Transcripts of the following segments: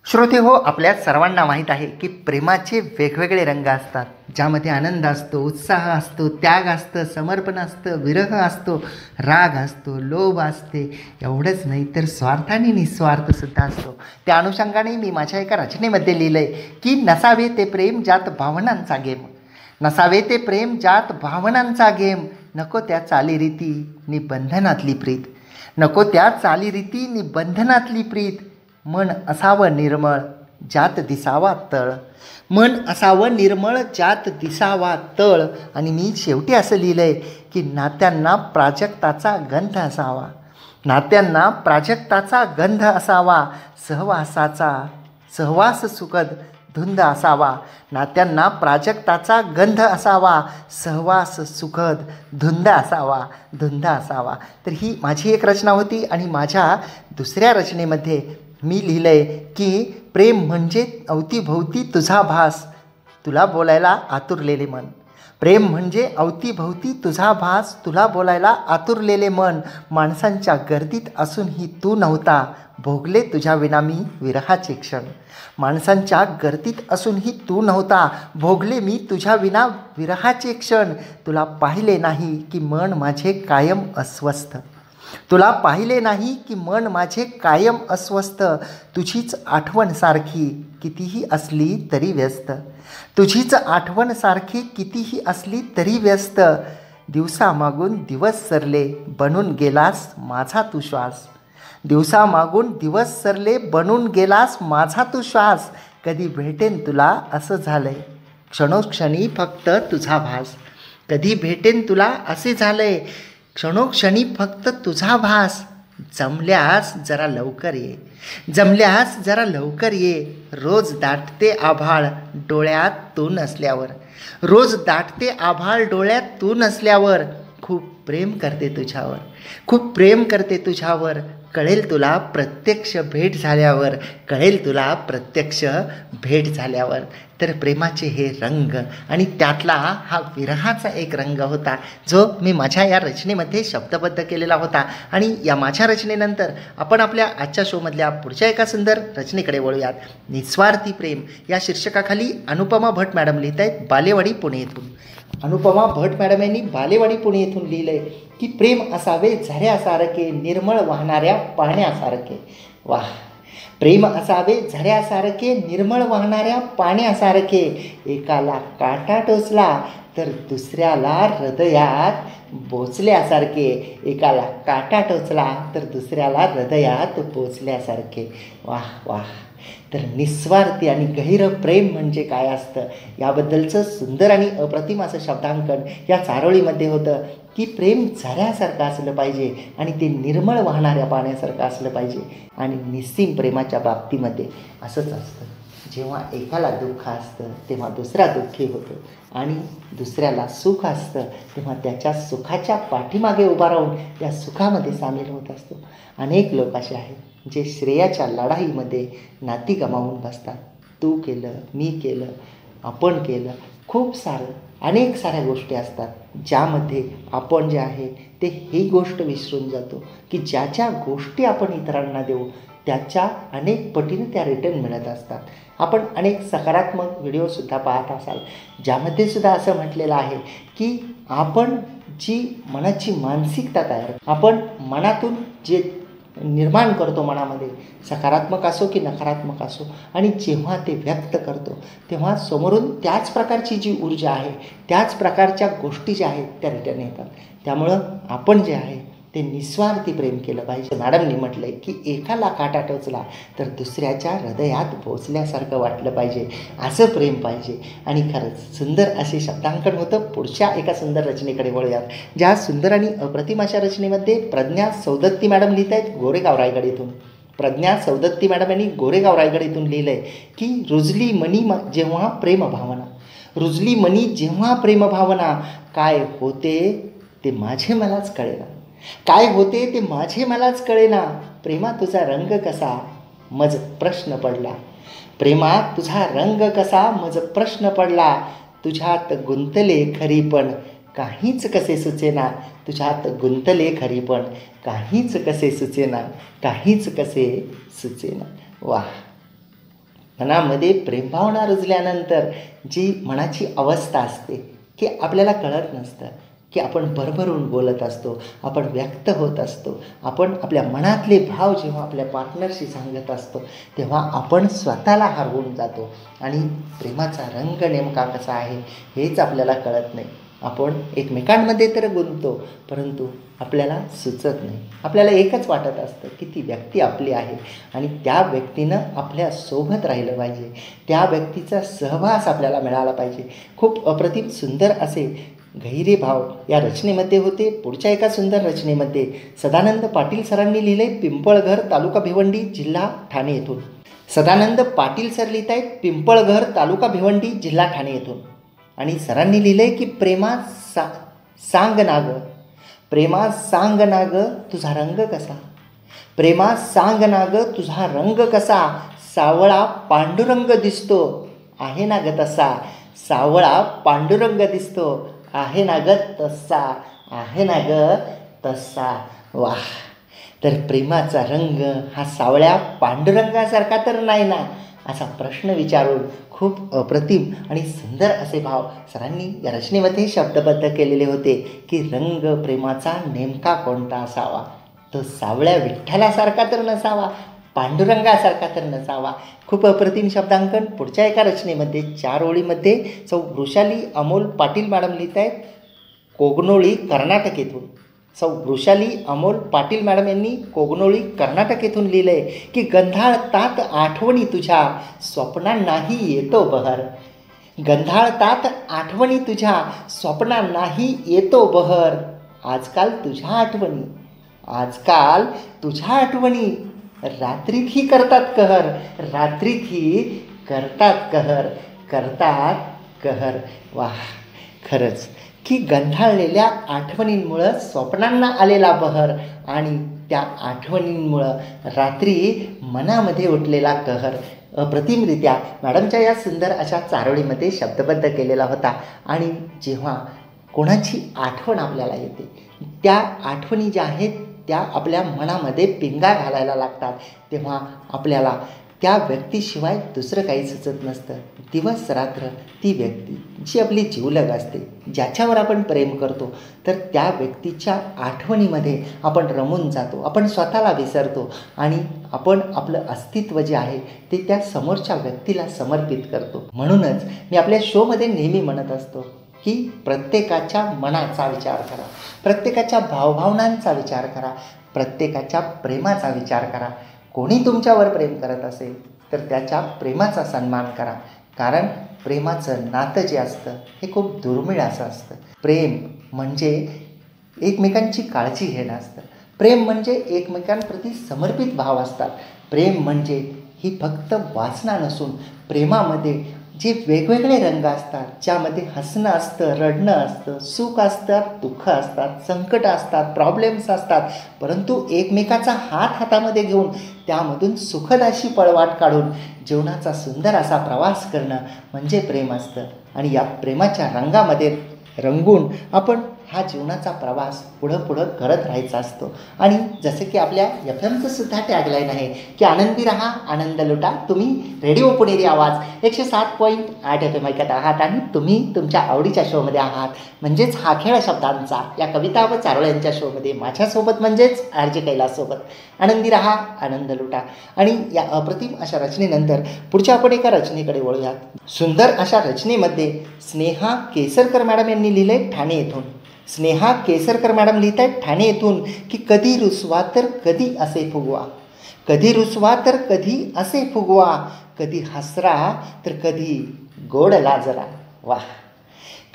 श्रोते हो, आपल्या सर्वांना माहीत आहे की प्रेमाचे वेगवेगळे रंग असतात, ज्यामध्ये आनंद असतो, उत्साह असतो, त्याग असतं, समर्पण असतं, विरह असतो, राग असतो, लोभ असते. एवढंच नाही तर स्वार्थ आणि निस्वार्थसुद्धा असतो. त्या अनुषंगाने मी माझ्या एका रचनेमध्ये लिहिलं आहे की नसावे ते प्रेम ज्यात भावनांचा गेम, नसावे ते प्रेम ज्यात भावनांचा गेम, नको त्या चालीरीती निबंधनातली प्रीत, नको त्या चालीरीती निबंधनातली प्रीत, मन असावं निर्मळ ज्यात दिसावा तळ, मन असावं निर्मळ ज्यात दिसावा तळ. आणि मी शेवटी असं लिहिलं आहे की नात्यांना प्राजक्ताचा गंध असावा, नात्यांना प्राजक्ताचा गंध असावा, सहवास सुखद धुंद असावा, नात्यांना प्राजक्ताचा गंध असावा, सहवास सुखद धुंद असावा. तर ही माझी एक रचना होती. आणि माझ्या दुसऱ्या रचनेमध्ये मी लिहिलं आहे की प्रेम म्हणजे अवतीभोवती तुझा भास, तुला बोलायला आतुरलेले मन, प्रेम म्हणजे अवतीभोवती तुझा भास, तुला बोलायला आतुरलेले मन, माणसांच्या गर्दीत असूनही तू नव्हता, भोगले तुझ्या विना मी विरहाचे क्षण, माणसांच्या गर्दीत असूनही तू नव्हता, भोगले मी तुझ्या विना विरहाचे क्षण, तुला पाहिले नाही की मन माझे कायम अस्वस्थ, तुला पाहिले नाही की मन माझे कायम अस्वस्थ, तुझीच आठवण सारखी कितीही असली तरी व्यस्त, तुझीच आठवण सारखी कितीही असली तरी व्यस्त, दिवसामागून दिवस सरले बनून गेलास माझा तू श्वास, दिवसामागून दिवस सरले बनून गेलास माझा तू श्वास, कधी भेटेन तुला असं झालंय क्षणोक्षणी फक्त तुझा भास, कधी भेटेन तुला असे झालंय क्षणोक्षणी फक्त तुझा भास, जमल्यास जरा लवकर ये, जमल्यास जरा लवकर ये, रोज दाटते आभाळ डोळ्यात तू नसल्यावर, रोज दाटते आभाळ डोळ्यात तू नसल्यावर, खूप प्रेम करते तुझ्यावर, खूप प्रेम करते तुझ्यावर, कळेल तुला प्रत्यक्ष भेट झाल्यावर, कळेल तुला प्रत्यक्ष भेट झाल्यावर. तर प्रेमाचे हे रंग आणि त्यातला हा विरहाचा एक रंग होता, जो मी माझ्या या रचनेमध्ये शब्दबद्ध केलेला होता. आणि या माझ्या रचनेनंतर आपण आपल्या आजच्या शोमधल्या पुढच्या एका सुंदर रचनेकडे वळूयात. निस्वार्थी प्रेम या शीर्षकाखाली अनुपमा भट मॅडम लिहित आहेत बालेवाडी पुणे येथून. अनुपमा भट मॅडम यांनी बालेवाडी पुणे येथून लिहिलंय की प्रेम असावे झऱ्यासारखे निर्मळ वाहणाऱ्या पाण्यासारखे. वाह, प्रेम असावे झऱ्यासारखे निर्मळ वाहणाऱ्या पाण्यासारखे, एकाला काटा टोचला तर दुसऱ्याला हृदयात बोचल्यासारखे, एकाला काटा टोचला तर दुसऱ्याला हृदयात बोचल्यासारखे. वाह वाह. तर निस्वार्थी आणि गहिरं प्रेम म्हणजे काय असतं याबद्दलचं सुंदर आणि अप्रतिम असं शब्दांकन या चारोळीमध्ये होतं की प्रेम झऱ्यासारखं असलं पाहिजे आणि ते निर्मळ वाहणाऱ्या पाण्यासारखं असलं पाहिजे. आणि निस्सीम प्रेमाच्या बाबतीमध्ये असंच असतं, जेव्हा एकाला दुःख असतं तेव्हा दुसरा दुःखी होतो आणि दुसऱ्याला सुख असतं तेव्हा त्याच्या सुखाच्या पाठीमागे उभा राहून त्या सुखामध्ये सामील होत असतो. अनेक लोक असे आहेत जे श्रेयाच्या लढाईमध्ये नाती गमावून बसतात. तू केलं, मी केलं, आपण केलं, खूप सारं अनेक साऱ्या गोष्टी असतात ज्यामध्ये आपण जे आहे ते ही गोष्ट विसरून जातो की ज्या गोष्टी आपण इतरांना देऊ त्याच्या अनेक पटीने त्या रिटर्न मिळत असतात. आपण अनेक सकारात्मक व्हिडिओसुद्धा पाहत असाल ज्यामध्ये सुद्धा असं म्हटलेलं आहे की आपण जी मनाची मानसिकता तयार, आपण मनातून जे निर्माण करतो मनामध्ये, सकारात्मक असो की नकारात्मक असो, आणि जेव्हा ते व्यक्त करतो तेव्हा समोरून त्याच प्रकारची जी ऊर्जा आहे, त्याच प्रकारच्या गोष्टी ज्या आहेत त्या रिटर्न येतात. त्यामुळं आपण जे आहे ते निस्वार्थी प्रेम केलं पाहिजे. मॅडमनी म्हटलं आहे की एकाला काटा टोचला तर दुसऱ्याच्या हृदयात पोचल्यासारखं वाटलं पाहिजे, असं प्रेम पाहिजे. आणि खरंच सुंदर असे शब्दांकन होतं. पुढच्या एका सुंदर रचनेकडे वळूयात. ज्या सुंदर आणि अप्रतिम अशा रचनेमध्ये प्रज्ञा सौदत्ती मॅडम लिहित आहेत गोरेगाव रायगड येथून. प्रज्ञा सौदत्ती मॅडम यांनी गोरेगाव रायगड येथून लिहिलं आहे की रुजली मनी जेव्हा प्रेमभावना, रुजली मनी जेव्हा प्रेमभावना, काय होते ते माझे मलाच कळेना, काय होते ते माझे मलाच कळेना, प्रेमात तुझा रंग कसा मज प्रश्न पडला, प्रेमात तुझा रंग कसा मज प्रश्न पडला, तुझ्यात गुंतले खरी पण काहीच कसे सुचेना, तुझ्यात गुंतले खरी पण काहीच कसे सुचेना, काहीच कसे सुचेना. वाह, मनामध्ये प्रेमभावना रुजल्यानंतर जी मनाची अवस्था असते की आपल्याला कळत नसतं की आपण भरभरून बोलत असतो, आपण व्यक्त होत असतो, आपण आपल्या मनातले भाव जेव्हा आपल्या पार्टनरशी सांगत असतो तेव्हा आपण स्वतःला हरवून जातो आणि प्रेमाचा रंग नेमका कसा आहे हेच आपल्याला कळत नाही. आपण एकमेकांमध्ये तर गुंततो परंतु आपल्याला सुचत नाही. आपल्याला एकच वाटत असतं की ती व्यक्ती आपली आहे आणि त्या व्यक्तीनं आपल्यासोबत राहिलं पाहिजे, त्या व्यक्तीचा सहवास आपल्याला मिळाला पाहिजे. खूप अप्रतिम सुंदर असे गहिरे भाव या रचनेमध्ये होते. पुढच्या एका सुंदर रचनेमध्ये सदानंद पाटील सरांनी लिहिले, पिंपळघर, तालुका भिवंडी, जिल्हा ठाणे येथून. सदानंद पाटील सर लिहित आहेत, पिंपळघर, तालुका भिवंडी, जिल्हा ठाणे येथून. आणि सरांनी लिहिले की प्रेमा सांग ना ग, प्रेमा सांग ना ग तुझा रंग कसा, प्रेमा सांग ना ग तुझा रंग कसा, सावळा पांडुरंग दिसतो आहे ना ग तसा, सावळा पांडुरंग दिसतो आहे ना ग तसा, आहे ना ग तसा. वाह! तर प्रेमाचा रंग हा सावळ्या पांडुरंगासारखा तर नाही ना, असा प्रश्न विचारून खूप अप्रतिम आणि सुंदर असे भाव सरांनी या रचनेमध्ये शब्दबद्ध केलेले होते की रंग प्रेमाचा नेमका कोणता असावा, तो सावळ्या विठ्ठलासारखा तर नसावा, पांडुरंगासारखा तर नसावा. खूप अप्रतिम शब्दांकन पुढच्या एका रचनेमध्ये 4 ओळीमध्ये सौ वृषाली अमोल पाटील मॅडम लिहित आहेत, कोगनोळी, कर्नाटक येथून. सौ वृषाली अमोल पाटील मॅडम यांनी कोगनोळी, कर्नाटक येथून लिहिलं आहे की गंधाळतात आठवणी तुझ्या, स्वप्नांनाही येतो बहर, गंधाळतात आठवणी तुझ्या, स्वप्नांनाही येतो बहर, आजकाल तुझ्या आठवणी, आजकाल तुझ्या आठवणी रात्रीतही करतात कहर, रात्रीतही करतात कहर, करतात कहर. वाह! खरंच की गंधाळलेल्या आठवणींमुळं स्वप्नांना आलेला बहर आणि त्या आठवणींमुळं रात्री मनामध्ये उठलेला कहर अप्रतिमरित्या मॅडमच्या या सुंदर अशा चारोळीमध्ये शब्दबद्ध केलेला होता. आणि जेव्हा कोणाची आठवण आपल्याला येते त्या आठवणी ज्या आहेत त्या आपल्या मनामध्ये पिंगा घालायला लागतात तेव्हा आपल्याला त्या व्यक्तीशिवाय दुसरं काही सुचत नसतं. दिवस रात्र ती व्यक्ती जी आपली जीवलग असते, ज्याच्यावर आपण प्रेम करतो, तर त्या व्यक्तीच्या आठवणीमध्ये आपण रमून जातो, आपण स्वतःला विसरतो आणि आपण आपलं अस्तित्व जे आहे ते त्या समोरच्या व्यक्तीला समर्पित करतो. म्हणूनच मी आपल्या शोमध्ये नेहमी म्हणत असतो की प्रत्येकाच्या मनाचा विचार करा, प्रत्येकाच्या भावभावनांचा विचार करा, प्रत्येकाच्या प्रेमाचा विचार करा. कोणी तुमच्यावर प्रेम करत असेल तर त्याच्या प्रेमाचा सन्मान करा, कारण प्रेमाचं नातं जे असतं हे खूप दुर्मिळ असं असतं. प्रेम म्हणजे एकमेकांची काळजी घेणं असतं, प्रेम म्हणजे एकमेकांप्रती समर्पित भाव असतात. प्रेम म्हणजे ही फक्त वासना नसून प्रेमामध्ये जे वेगवेगळे रंग असतात, ज्यामध्ये हसणं असतं, रडणं असतं, सुख असतात, दुःख असतात, संकट असतात, प्रॉब्लेम्स असतात, परंतु एकमेकाचा हात हातामध्ये घेऊन त्यामधून सुखद अशी पळवाट काढून जीवनाचा सुंदर असा प्रवास करणं म्हणजे प्रेम असतं. आणि या प्रेमाच्या रंगामध्ये रंगून आपण हा जीवनाचा प्रवास पुढं करत राहायचा असतो. आणि जसं की आपल्या एफएमचं सुद्धा टॅगलाईन आहे की आनंदी रहा, आनंद लुटा. तुम्ही रेडिओ पुणेरी आवाज 107.8 FM ऐकत आहात आणि तुम्ही तुमच्या आवडीच्या शोमध्ये आहात, म्हणजेच हा खेळ शब्दांचा या कविता व चारोळ्यांच्या शोमध्ये माझ्यासोबत म्हणजेच RJ कैलाससोबत. आनंदी रहा, आनंद लुटा. आणि या अप्रतिम अशा रचनेनंतर पुढच्या आपण एका रचनेकडे वळूयात. सुंदर अशा रचनेमध्ये स्नेहा केसरकर मॅडम यांनी लिहिले, ठाणे येथून. स्नेहा केसरकर मॅडम लिहित आहेत ठाणे येथून की कधी रुसवा तर कधी असे फुगवा, कधी रुसवा तर कधी असे फुगवा, कधी हसरा तर कधी गोड लाजरा. वाह!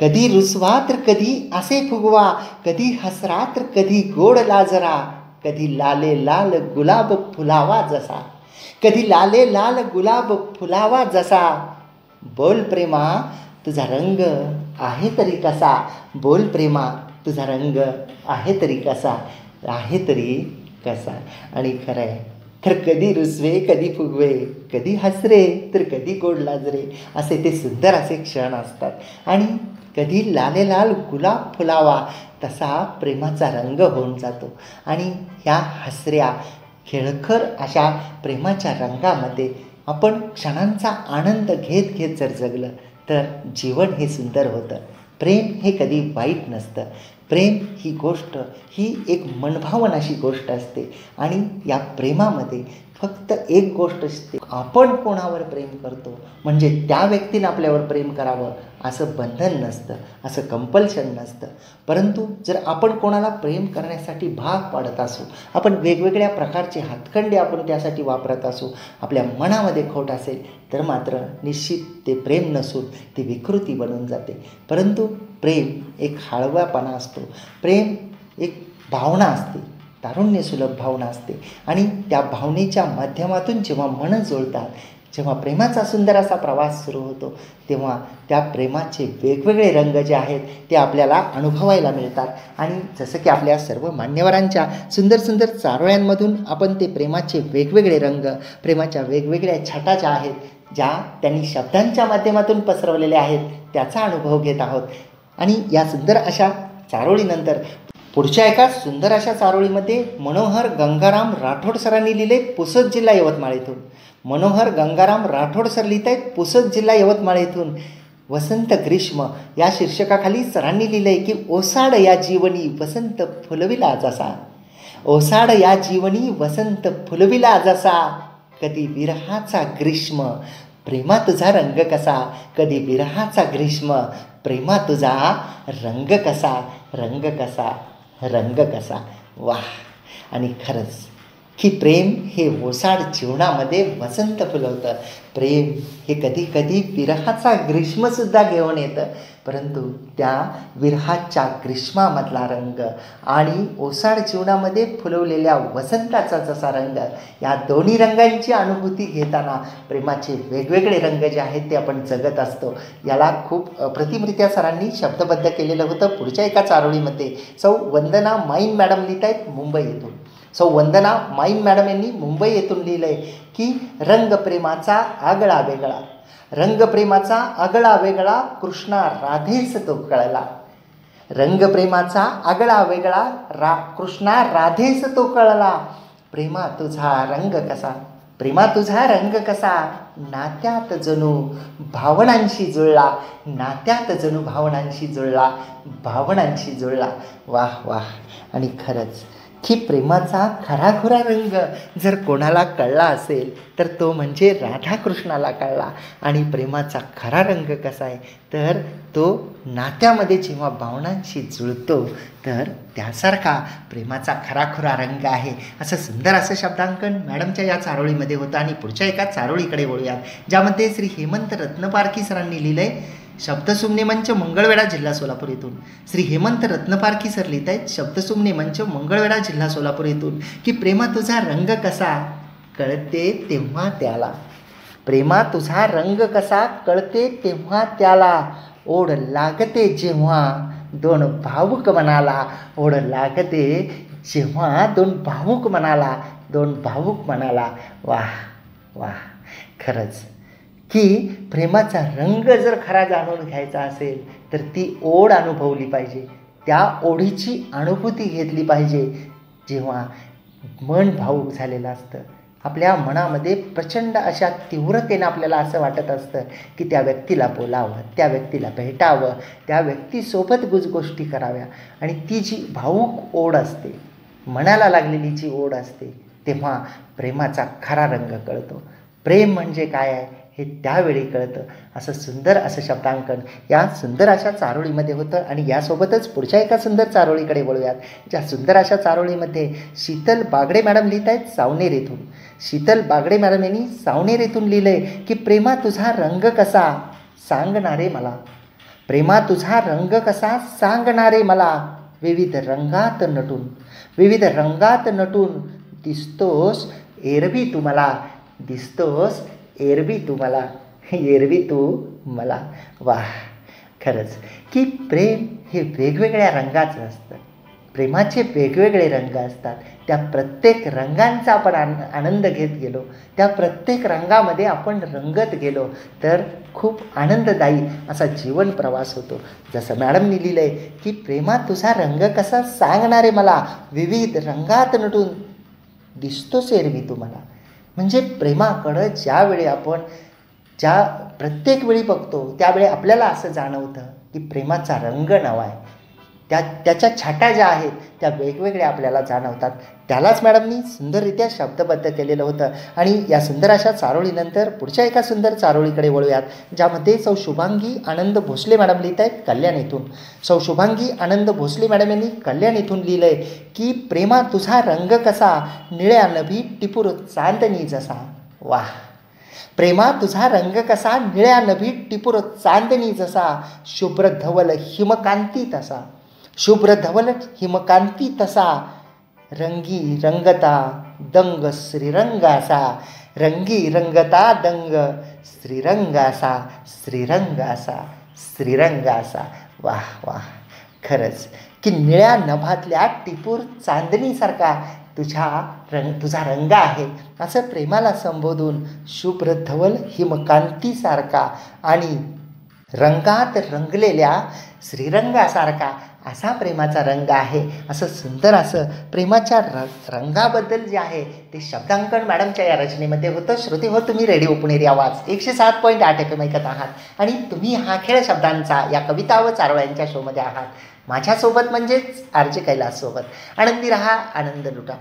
कधी रुसवा तर कधी असे फुगवा, कधी हसरा तर कधी गोड लाजरा, कधी लाले लाल गुलाब फुलावा जसा, कधी लाले लाल गुलाब फुलावा जसा. बोल प्रेमा तुझा रंग आहे तरी कसा, बोल प्रेमा तुझा रंग आहे तरी कसा, आहे तरी कसा. आणि खरं आहे तर कधी रुसवे कधी फुगवे, कधी हसरे तर कधी गोड लाजरे, असे ते सुंदर असे क्षण असतात. आणि कधी लाले लाल गुलाब फुलावा तसा प्रेमाचा रंग होऊन जातो. आणि ह्या हसऱ्या खेळखर अशा प्रेमाच्या रंगामध्ये आपण क्षणांचा आनंद घेत घेत जर जगलं तर जीवन हे सुंदर होतं. प्रेम हे कधी वाईट नसतं. प्रेम ही गोष्ट ही एक मनभावन अशी गोष्ट असते आणि या प्रेमामध्ये फक्त एक गोष्ट असते, आपण कोणावर प्रेम करतो म्हणजे त्या व्यक्तीने आपल्यावर प्रेम करावं असं बंधन नसतं, असं कंपल्शन नसतं. परंतु जर आपण कोणाला प्रेम करण्यासाठी भाग पाडत असू, आपण वेगवेगळ्या प्रकारचे हातखंडे आपण त्यासाठी वापरत असू, आपल्या मनामध्ये खोट असेल तर मात्र निश्चित ते प्रेम नसून ती विकृती बनून जाते. परंतु प्रेम एक हळवापणा असतो, प्रेम एक भावना असते, तारुण्यसुलभ भावना असते आणि त्या भावनेच्या माध्यमातून जेव्हा मनं जुळतात, जेव्हा प्रेमाचा सुंदर असा प्रवास सुरू होतो तेव्हा त्या प्रेमाचे वेगवेगळे रंग जे आहेत ते आपल्याला अनुभवायला मिळतात. आणि जसं की आपल्या सर्व मान्यवरांच्या सुंदर सुंदर चारोळ्यांमधून आपण ते प्रेमाचे वेगवेगळे रंग, प्रेमाच्या वेगवेगळ्या छटा ज्या आहेत, ज्या त्यांनी शब्दांच्या माध्यमातून पसरवलेल्या आहेत त्याचा अनुभव घेत आहोत. आणि या सुंदर अशा चारोळीनंतर पुढच्या एका सुंदर अशा चारोळीमध्ये मनोहर गंगाराम राठोड सरांनी लिहिले, पुसद जिल्हा यवतमाळ येथून. मनोहर गंगाराम राठोड सर लिहित आहेत पुसद जिल्हा यवतमाळ येथून. वसंत ग्रीष्म या शीर्षकाखाली सरांनी लिहिले की ओसाड या जीवनी वसंत फुलविला जसा, ओसाड या जीवनी वसंत फुलविला जसा, कधी विरहाचा ग्रीष्म प्रेमा तुझा रंग कसा, कधी विरहाचा ग्रीष्म प्रेमा तुझा रंग कसा, रंग कसा, रंग कसा. वाह. आणि खरंच की प्रेम हे ओसाड जीवनामध्ये वसंत फुलवतं. प्रेम हे कधी कधी विरहाचा ग्रीष्मसुद्धा घेऊन येतं, परंतु त्या विरहाच्या ग्रीष्मामधला रंग आणि ओसाड जीवनामध्ये फुलवलेल्या वसंताचा जसा रंग, या दोन्ही रंगांची अनुभूती घेताना प्रेमाचे वेगवेगळे रंग जे आहेत ते आपण जगत असतो. याला खूप प्रतिमरित्या सरांनी शब्दबद्ध केलेलं होतं. पुढच्या एका चारोळीमध्ये सौ वंदना माईन मॅडम लिहित आहेत मुंबई येथून. सौ वंदना माईन मॅडम यांनी मुंबई येथून लिहिलं आहे की रंगप्रेमाचा आगळा वेगळा, रंगप्रेमाचा आगळा वेगळा कृष्णा राधेस तो कळला, रंगप्रेमाचा आगळा वेगळा कृष्णा राधेस तो कळला, प्रेमा तुझा रंग कसा, प्रेमा तुझा रंग कसा, नात्यात जणू भावनांशी जुळला, नात्यात जणू भावनांशी जुळला, भावनांशी जुळला. वाह वाह. आणि खरंच की प्रेमाचा खराखुरा रंग जर कोणाला कळला असेल तर तो म्हणजे राधाकृष्णाला कळला. आणि प्रेमाचा खरा रंग कसा आहे तर तो नात्यामध्ये जेव्हा भावनांशी जुळतो तर त्यासारखा प्रेमाचा खराखुरा रंग आहे. असं सुंदर असं शब्दांकन मॅडमच्या या चारोळीमध्ये होतं. आणि पुढच्या एका चारोळीकडे वळूयात, ज्यामध्ये श्री हेमंत रत्नपारखी सरांनी लिहिलं आहे शब्दसुमने मंच मंगळवेढा जिल्हा सोलापूर येथून. श्री हेमंत रत्नपारखी सर लिहित आहेत शब्दसुमने मंच मंगळवेढा जिल्हा सोलापूर येथून की प्रेमा तुझा रंग कसा कळते तेव्हा त्याला, प्रेमा तुझा रंग कसा कळते तेव्हा त्याला, ओढ लागते जेव्हा दोन भावुक मनाला, ओढ लागते जेव्हा दोन भावुक मनाला, दोन भावुक मनाला. वाह वाह. खरंच की प्रेमाचा रंग जर खरा जाणून घ्यायचा असेल तर ती ओढ अनुभवली पाहिजे, त्या ओढीची अनुभूती घेतली पाहिजे. जेव्हा मन भावूक झालेलं असतं, आपल्या मनामध्ये प्रचंड अशा तीव्रतेनं आपल्याला असं वाटत असतं की त्या व्यक्तीला बोलावं, त्या व्यक्तीला भेटावं, त्या व्यक्तीसोबत गोष्टी कराव्या. आणि ती जी भावूक ओढ असते, मनाला लागलेली जी ओढ असते, तेव्हा प्रेमाचा खरा रंग कळतो. प्रेम म्हणजे काय आहे हे त्यावेळी कळतं. असं सुंदर असं शब्दांकन या सुंदर अशा चारोळीमध्ये होतं. आणि यासोबतच पुढच्या एका सुंदर चारोळीकडे वळूयात, ज्या सुंदर अशा चारोळीमध्ये शीतल बागडे मॅडम लिहित आहेत सावनेर येथून. शीतल बागडे मॅडम यांनी सावनेर येथून लिहिलं आहे की प्रेमा तुझा रंग कसा सांगणारे मला, प्रेमा तुझा रंग कसा सांगणारे मला, विविध रंगात नटून, विविध रंगात नटून दिसतोस एरवी तू मला, दिसतोस एरवी तू मला, एरवी तू मला. वाह. खरंच की प्रेम हे वेगवेगळ्या रंगाचं असतं, प्रेमाचे वेगवेगळे रंग असतात. त्या प्रत्येक रंगांचा आपण आनंद घेत गेलो, त्या प्रत्येक रंगामध्ये आपण रंगत गेलो तर खूप आनंददायी असा जीवन प्रवास होतो. जसं मॅडमनी लिहिलं आहे की प्रेमा तुझा रंग कसा सांगणारे मला, विविध रंगात नटून दिसतोस एरवी तू मला, म्हणजे प्रेमाकडं ज्यावेळी आपण प्रत्येक वेळी बघतो त्यावेळी आपल्याला असं जाणवतं की प्रेमाचा रंग नवा आहे. त्याच्या छटा ज्या आहेत त्या वेगवेगळ्या आपल्याला जाणवतात. त्यालाच मॅडमनी सुंदररित्या शब्दबद्ध केलेलं होतं. आणि या सुंदर अशा चारोळीनंतर पुढच्या एका सुंदर चारोळीकडे वळूयात, ज्यामध्ये सौ शुभांगी आनंद भोसले मॅडम लिहित आहेत कल्याण येथून. सौ शुभांगी आनंद भोसले मॅडम यांनी कल्याण येथून लिहिलं आहे की प्रेमा तुझा रंग कसा, निळ्या नभी टिपूर चांदणी जसा. वाह! प्रेमा तुझा रंग कसा, निळ्या नभी टिपूर चांदणी जसा, शुभ्र धवल हिमकांती तसा. शुभ्र धवल हिमकांती तसा, रंगी रंगता दंग श्रीरंगासा. रंगी रंगता दंग श्रीरंगासा. श्रीरंगासा. श्रीरंगासा. वाह वाह! खरंच की निळ्या नभातल्या टिपूर चांदणीसारखा तुझा रंग आहे असं प्रेमाला संबोधून, शुभ्र धवल हिमकांतीसारखा आणि रंगात रंगलेल्या श्रीरंगासारखा असा प्रेमाचा रंग आहे. असं सुंदर असं प्रेमाच्या रंगाबद्दल जे आहे ते शब्दांकन मॅडमच्या या रचनेमध्ये होतं. श्रोते हो, तुम्ही रेडिओ पुणेरी आवाज 107.8 FM ऐकत आहात आणि तुम्ही हा खेळ शब्दांचा या कविता व चारोळ्यांच्या शोमध्ये आहात. माझ्यासोबत म्हणजेच RJ कैलाससोबत. आनंदी रहा, आनंद लुटा.